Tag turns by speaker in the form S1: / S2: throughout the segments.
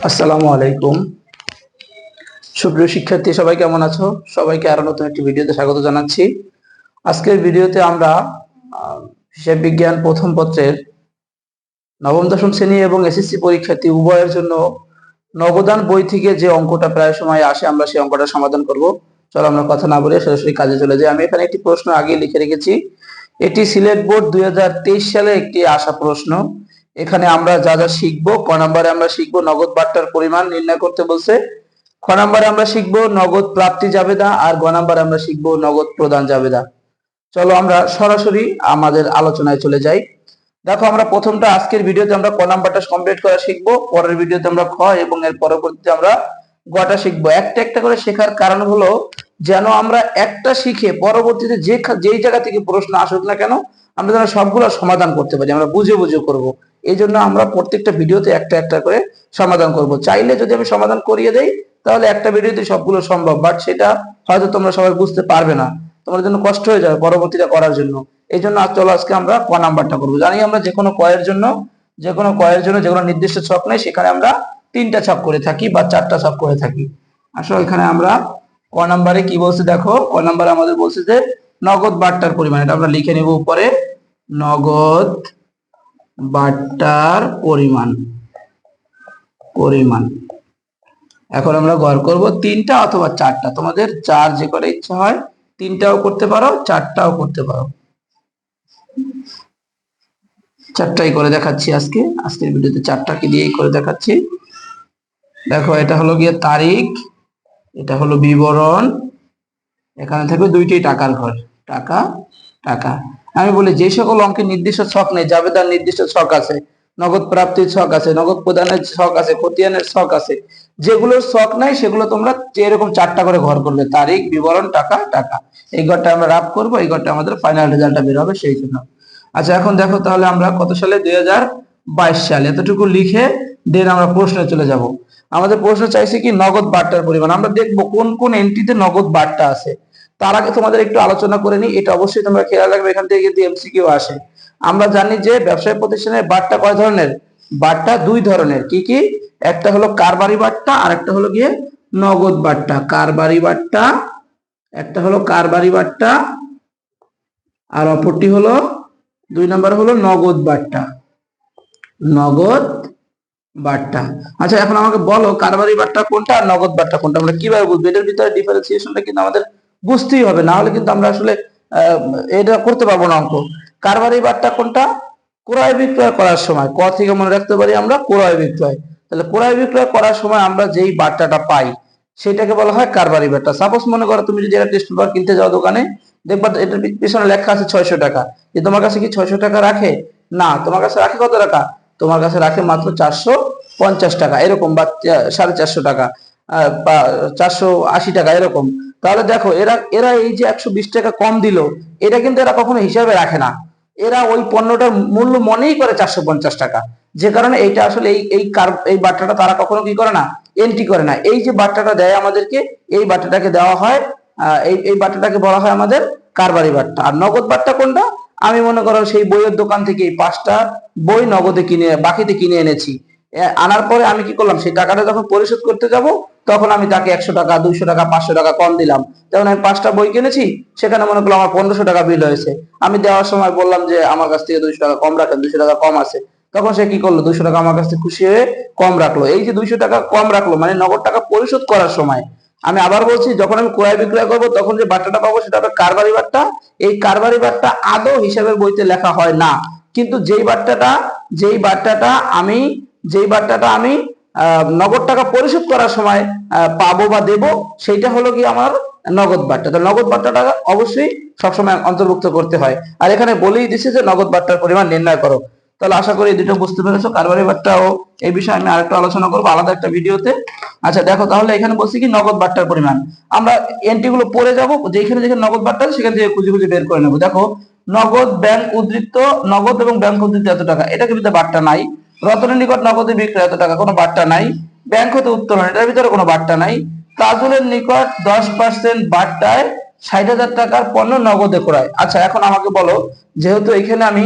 S1: আসসালামু আলাইকুম। সুপ্রিয় শিক্ষার্থী, সবাই কেমন আছো? সবাইকে আরো নতুন একটি ভিডিওতে স্বাগত জানাচ্ছি। আজকের ভিডিওতে আমরা হিসাব বিজ্ঞান প্রথম পত্রের নবম দশম শ্রেণী এবং এসএসসি পরীক্ষার্থী উভয়ের জন্য নবদান বই থেকে যে অঙ্কটা প্রায় সময় আসে, আমরা সেই অঙ্কটা সমাধান করব। চলো আমরা কথা না বলে সরাসরি কাজে চলে যাই। আমি এখানে একটি প্রশ্ন আগে লিখে রেখেছি। এটি সিলেট বোর্ড 2023 সালে একটি আসা প্রশ্ন। এখানে আমরা যা যা শিখবো, ক নম্বরে আমরা শিখবো নগদ বার্তার পরিমাণ নির্ণয় করতে বলছে, খ নম্বরে আমরা শিখবো নগদ প্রাপ্তি জাবেদা, আর গ নম্বরে আমরা শিখবো নগদ প্রদান জাবেদা। চলো আমরা সরাসরি আমাদের আলোচনায় চলে যাই। দেখো, আমরা প্রথমটা আজকের ভিডিওতে আমরা ক নাম্বারটা কমপ্লিট করা শিখবো, পরের ভিডিওতে আমরা খ এবং এর পরবর্তীতে আমরা গটা শিখবো। একটা একটা করে শেখার কারণ হলো যেন আমরা একটা শিখে পরবর্তীতে যেই জায়গা থেকে প্রশ্ন আসুক না কেন আমরা যেন সবগুলো সমাধান করতে পারি, আমরা বুঝে বুঝে করব। এই জন্য আমরা প্রত্যেকটা ভিডিওতে একটা একটা করে সমাধান করব। চাইলে যদি আমি সমাধান করিয়ে দেই তাহলে একটা ভিডিওতে সবগুলো সম্ভব, বাট সেটা হয়তো তোমরা সবাই বুঝতে পারবে না, তোমার জন্য কষ্ট হয়ে যাবে পরবর্তীতে করার জন্য। এই জন্য চলো আজকে আমরা ক নাম্বারটা করবো। জানি আমরা যে কোনো কয়ের জন্য যেগুলো নির্দিষ্ট ছক নেই সেখানে আমরা 3টা ছক করে থাকি বা 4টা ছক করে থাকি। আসলে এখানে আমরা ক নাম্বারে কি বলছে দেখো, ক নাম্বারে আমাদের বলছে যে নগদ বার্তার পরিমাণ, এটা আমরা লিখে নিব উপরে, নগদ বার্তার পরিমাণ। এখন আমরা গড় করব 3টা অথবা 4টা, তোমাদের যার যে করে ইচ্ছা হয় 3টাও করতে পারো 4টাও করতে পারো। 4টাই করে দেখাচ্ছি আজকের ভিডিওতে 4টাকে দিয়েই করে দেখাচ্ছি। দেখো, এটা হলো গিয়ে তারিখ, এটা হলো বিবরণ, এখানে থাকবে 2টি টাকার ঘর, টাকা টাকা। আমি বলি যে সকল অঙ্কের নির্দিষ্ট ছক নেই, জাবেদার নির্দিষ্ট ছক আছে, নগদ প্রাপ্তির ছক আছে, নগদ প্রদানের ছক আছে, খতিয়ানের ছক আছে, যেগুলোর ছক নাই সেগুলো তোমরা এরকম 4টা করে ঘর করবে, তারিখ, বিবরণ, টাকা টাকা। এই ঘরটা আমরা রাফ করব, এই ঘরটা আমাদের ফাইনাল রেজাল্টটা বের হবে সেই জন্য। আচ্ছা, এখন দেখো তাহলে আমরা কত সালে, 2022 সাল, এতটুকু লিখে দেন আমরা প্রশ্নে চলে যাব। আমাদের প্রশ্ন চাইছে কি নগদ বার্তার পরিমাণ। আমরা দেখবো কোন কোন এন্ট্রিতে নগদ বার্তা আছে। তার আগে তোমাদের একটু আলোচনা করে নিই, এটা অবশ্যই তোমরা খেয়াল রাখবে, এখান থেকে কিন্তু এমসিকিউ আসে। আমরা জানি যে ব্যবসায় প্রতিষ্ঠানের বার্তা কয় ধরনের, বার্তা 2 ধরনের। কি কি? একটা হলো কারবারি বার্তা আর একটা হলো গিয়ে নগদ বার্তা। কারবারি বার্তা, একটা হলো কারবারি বার্তা আর অপরটি হলো 2 নাম্বার হলো নগদ বার্তা। নগদ বার্তা। আচ্ছা, এখন আমাকে বলো কারবারি বার্তা কোনটা আর নগদ বার্তা কোনটা, আমরা কিভাবে বুঝবো? এটার ভিতরে ডিফারেন্সিয়েশনটা কিন্তু আমাদের বুঝতেই হবে, না হলে কিন্তু আমরা আসলে এটা করতে পারবো না অঙ্ক। কারবারি বার্তা কোনটা? ক্রয় বিক্রয় করার সময়, ক থেকে মনে রাখতে পারি আমরা ক্রয় বিক্রয়। তাহলে ক্রয় বিক্রয় করার সময় আমরা যেই বার্তাটা পাই সেটাকে বলা হয় কারবারি বার্তা। সাপোজ মনে করো তুমি যদি একটা টেস্ট পেপার কিনতে যাও দোকানে, দেখবা এটার পিছনে লেখা আছে 600 টাকা। যে তোমার কাছে কি 600 টাকা রাখে? না, তোমার কাছে রাখে কত টাকা? তোমার কাছে রাখে মাত্র 450 টাকা এরকম, বা 450 টাকা, বা 480 টাকা এরকম। তাহলে দেখো, এরা এরা এই যে 120 টাকা কম দিল, এটা কিন্তু এরা কখনো হিসাবে রাখে না। এরা ওই পণ্যটার মূল্য মনেই করে 450 টাকা। যে কারণে এইটা আসলে এই বার্তাটা তারা কখনো কি করে না, এন্ট্রি করে না। এই যে বার্তাটা দেয় আমাদেরকে, এই বার্তাটাকে দেওয়া হয়, এই বার্তাটাকে বলা হয় আমাদের কারবারি বার্তা। আর নগদ বার্তা কোনটা? আমি মনে করো সেই বইয়ের দোকান থেকে 5টা বই নগদে বাকিতে কিনে এনেছি। আনার পরে আমি কি করলাম, সেই টাকাটা যখন পরিশোধ করতে যাব তখন আমি তাকে 100 টাকা, 200 টাকা, 500 টাকা কম দিলাম। যেমন আমি 5টা বই কিনেছি, সেখানে মনে করলাম আমার 1500 টাকা বিল হয়েছে। আমি দেওয়ার সময় বললাম যে আমার কাছ থেকে 200 টাকা কম রাখেন, 200 টাকা কম আছে। তখন সে কি করলো, 200 টাকা আমার কাছ থেকে খুশি হয়ে কম রাখলো। এই যে 200 টাকা কম রাখলো মানে নগদ টাকা পরিশোধ করার সময়। আমি আবার বলছি, যখন আমি ক্রয় বিক্রয় করবো তখন যে বার্তাটা পাবো সেটা হবে কারবারি বার্তা। এই কারবারি বার্তা আদৌ হিসাবের বইতে লেখা হয় না, কিন্তু যেই বার্তাটা আমি নগদ টাকা পরিশোধ করার সময় পাবো বা দেবো, সেইটা হলো কি আমার নগদ বার্তা। তো নগদ বার্তাটা অবশ্যই সবসময় অন্তর্ভুক্ত করতে হয়। আর এখানে বলেই দিছে যে নগদ বার্তার পরিমাণ নির্ণয় করো। তাহলে আশা করি এই দুটো বুঝতে পেরেছো, কারবারি বার্তা ও এই বিষয়ে আমি আরেকটু আলোচনা করবো আলাদা একটা ভিডিওতে। আচ্ছা দেখো, তাহলে এখানে বলছি কি নগদ বার্তার পরিমাণ। আমরা এন্ট্রি গুলো পড়ে যাবো, যেখানে যেখানে নগদ বার্তা আছে সেখান থেকে খুঁজে খুঁজে বের করে নেবো। দেখো, নগদ ব্যাংক উদ্ধৃত, নগদ এবং ব্যাংক উদ্ধৃত এত টাকা, এটাকে ভিতরে বার্তা নাই। রতনের নিকট নগদে বিক্রয় এত টাকা, কোনো বার্তা নাই। ব্যাংক হতে উত্তোলন, এটার ভিতরে কোনো বার্তা নাই। তাজুলের নিকট 10% বার্তায় 60,000 টাকার পণ্য নগদে ক্রয়। আচ্ছা, এখন আমাকে বলো, যেহেতু এখানে আমি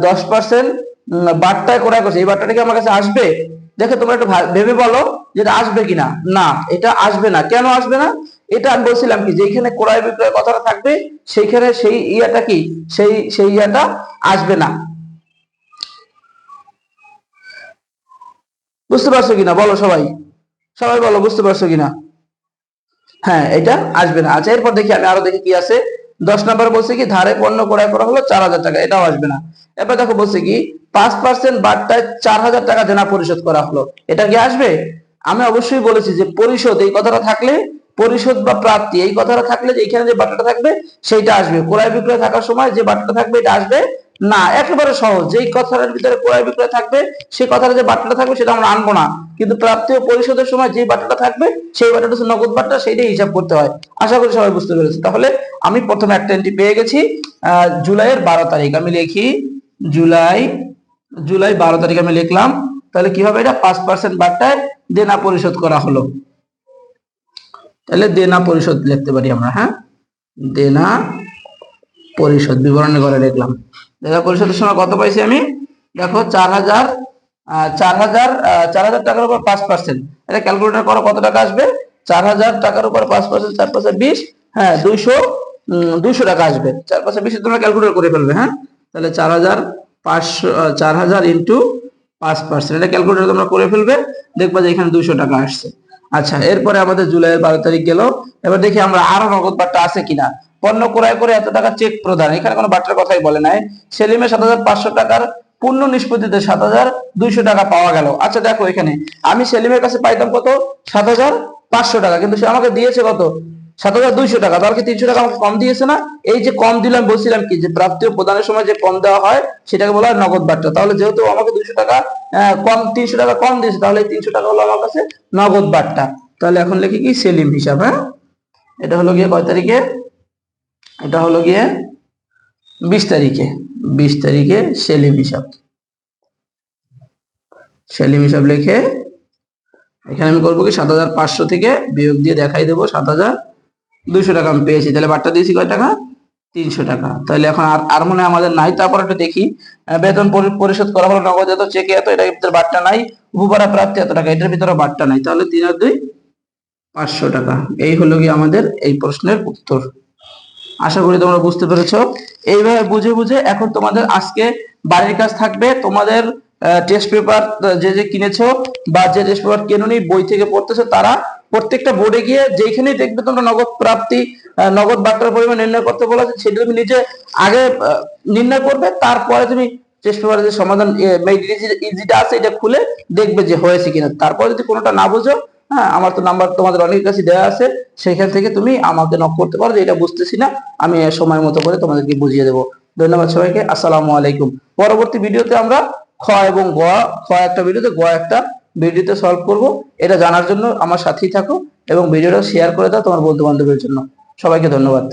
S1: 10% বার্তায় ক্রয় করছি, এই বার্তাটা কি আমার কাছে আসবে? দেখে তোমরা একটু ভেবে বলো যে এটা আসবে কিনা। না, এটা আসবে না। কেন আসবে না? এটা আমি বলছিলাম কি, যেখানে ক্রয় বিক্রয় কথাটা থাকবে সেইখানে সেই ইয়াটা কি, সেই ইয়াটা আসবে না। বুঝতে পারছো কিনা বলো সবাই, সবাই বলো বুঝতে পারছো কিনা। হ্যাঁ, এটা আসবে না। আচ্ছা, এরপর দেখি আমি আরো দেখি কি আছে। 10 নম্বর বলছে কি ধারে পণ্য ক্রয় করা হলো 4000 টাকা, এটাও আসবে না। এবার দেখো বলছে কি 5% বাড়তায় 4000 টাকা দেনা পরিশোধ করা হলো, এটা কি আসবে? আমি অবশ্যই বলেছি যে পরিশোধ এই কথাটা থাকলে, পরিশোধ বা প্রাপ্তি এই কথাটা থাকলে যে এখানে যে বাট্টাটা থাকবে সেইটা আসবে। ক্রয় বিক্রয় থাকার সময় যে বাট্টাটা থাকবে এটা আসবে না। একেবারে সহজ, যেই কথাটার ভিতরে ক্রয় বিক্রয় থাকবে সেই কথাটা যে বাট্টাটা থাকবে সেটা আমরা আনবো না, কিন্তু প্রাপ্তি ও পরিশোধের সময় যে বাট্টাটা থাকবে সেই বাট্টাটা হচ্ছে নগদ বাট্টা, সেইটাই হিসাব করতে হয়। আশা করি সবাই বুঝতে পেরেছে। তাহলে আমি প্রথমে একটা এন্ট্রি পেয়ে গেছি, জুলাইয়ের 12 তারিখ। আমি লিখি জুলাই, জুলাই 12 তারিখ আমি লিখলাম। তাহলে কি হবে, এটা 5% বাট্টায় দেনা পরিশোধ করা হলো। তাহলে দেনা পরিশোধ লিখতে পারি আমরা। হ্যাঁ, দেনা পরিশোধ বিবরণে ঘরে লিখলাম। দেনা পরিশোধের সময় কত পাইছি আমি? দেখো 4000, 4000 টাকার উপর 5%। এটা ক্যালকুলেটর করো কত টাকা আসবে। 4000 টাকার উপর 5%, 4 × 20, হ্যাঁ 200 টাকা আসবে। 4 × 20 তোমরা ক্যালকুলেটর করে ফেলবে। হ্যাঁ, তাহলে 4500, 4000 ইন্টু 5%, এটা ক্যালকুলেটর তোমরা করে ফেলবে, দেখবা যে এখানে 200 টাকা আসছে। আচ্ছা, এরপরে আমাদের জুলাইয়ের 12 তারিখ গেল। এবার দেখি আমরা আরো নগদ বাট্টা আছে কিনা। পণ্য ক্রয় করে এত টাকা চেক প্রদান, এখানে কোনো বাট্টার কথাই বলে নাই। সেলিমের 7500 টাকার পূর্ণ নিষ্পত্তিতে 7200 টাকা পাওয়া গেল। আচ্ছা দেখো, এখানে আমি সেলিমের কাছে পাইতাম কত, 7500 টাকা, কিন্তু সে আমাকে দিয়েছে কত, 7200 টাকা। তাহলে কি 300 টাকা আমাকে কম দিয়েছে না? এই যে কম দিলাম, বলছিলাম কি যে প্রাপ্তি ও প্রদানের সময় যে কম দেওয়া হয় সেটাকে বলা হয় নগদ বাট্টা। তাহলে যেহেতু আমাকে 200 টাকা কম, 300 টাকা কম দিয়েছে, তাহলে এই 300 টাকা হলো আমার কাছে নগদ বাট্টা। তাহলে এখন লিখি কি সেলিম হিসাব। হ্যাঁ, এটা হলো গিয়ে কয় তারিখে, এটা হলো গিয়ে 20 তারিখে। 20 তারিখে সেলিম হিসাব। সেলিম হিসাব লিখে এখানে আমি করবো কি 7500 থেকে বিয়োগ দিয়ে দেখাই দেবো 7200 টাকা আমি পেয়েছি। তাহলে বাট্টা দিয়েছি কয় টাকা, 300 টাকা। তাহলে এখন আর মনে হয় আমাদের নাই। তারপর একটু দেখি, বেতন পরিশোধ করা হলো নগদ এত, চেকে এত, এটার ভিতরে বাট্টা নাই। উপহার প্রাপ্তি এত টাকা, এটার ভিতরে বাট্টা নাই। তাহলে 3 আর 2 500 টাকা। এই হলো কি আমাদের এই প্রশ্নের উত্তর। আশা করি তোমরা বুঝতে পেরেছো। এইভাবে বুঝে বুঝে এখন তোমাদের আজকে বাড়ির কাজ থাকবে, তোমাদের টেস্ট পেপার যে যে কিনেছো বা যে টেস্ট পেপার কেননি বই থেকে পড়তেছো, তারা প্রত্যেকটা বোর্ডে গিয়ে যেখানেই দেখবে তোমরা নগদ প্রাপ্তি, নগদ বাট্টার পরিমাণ নির্ণয় করতে বলেছে, সেটা তুমি নিজে আগে নির্ণয় করবে। তারপরে তুমি টেস্ট পেপারের যে সমাধান ইজিটা আছে এটা খুলে দেখবে যে হয়েছে কিনা। তারপরে যদি কোনোটা না বুঝো, হ্যাঁ আমার তো নাম্বার তোমাদের অনেক কাছে দেওয়া আছে, সেখান থেকে তুমি আমাকে নক করতে পারো যে এটা বুঝতেছি না, আমি সময় মতো করে তোমাদেরকে বুঝিয়ে দেবো। ধন্যবাদ সবাইকে, আসসালামু আলাইকুম। পরবর্তী ভিডিওতে আমরা খ এবং গ, খ একটা ভিডিওতে, গ একটা ভিডিওতে সলভ করব। এটা জানার জন্য আমার সাথেই থাকো এবং ভিডিওটা শেয়ার করে দাও তোমার বন্ধু বান্ধবের জন্য। সবাইকে ধন্যবাদ।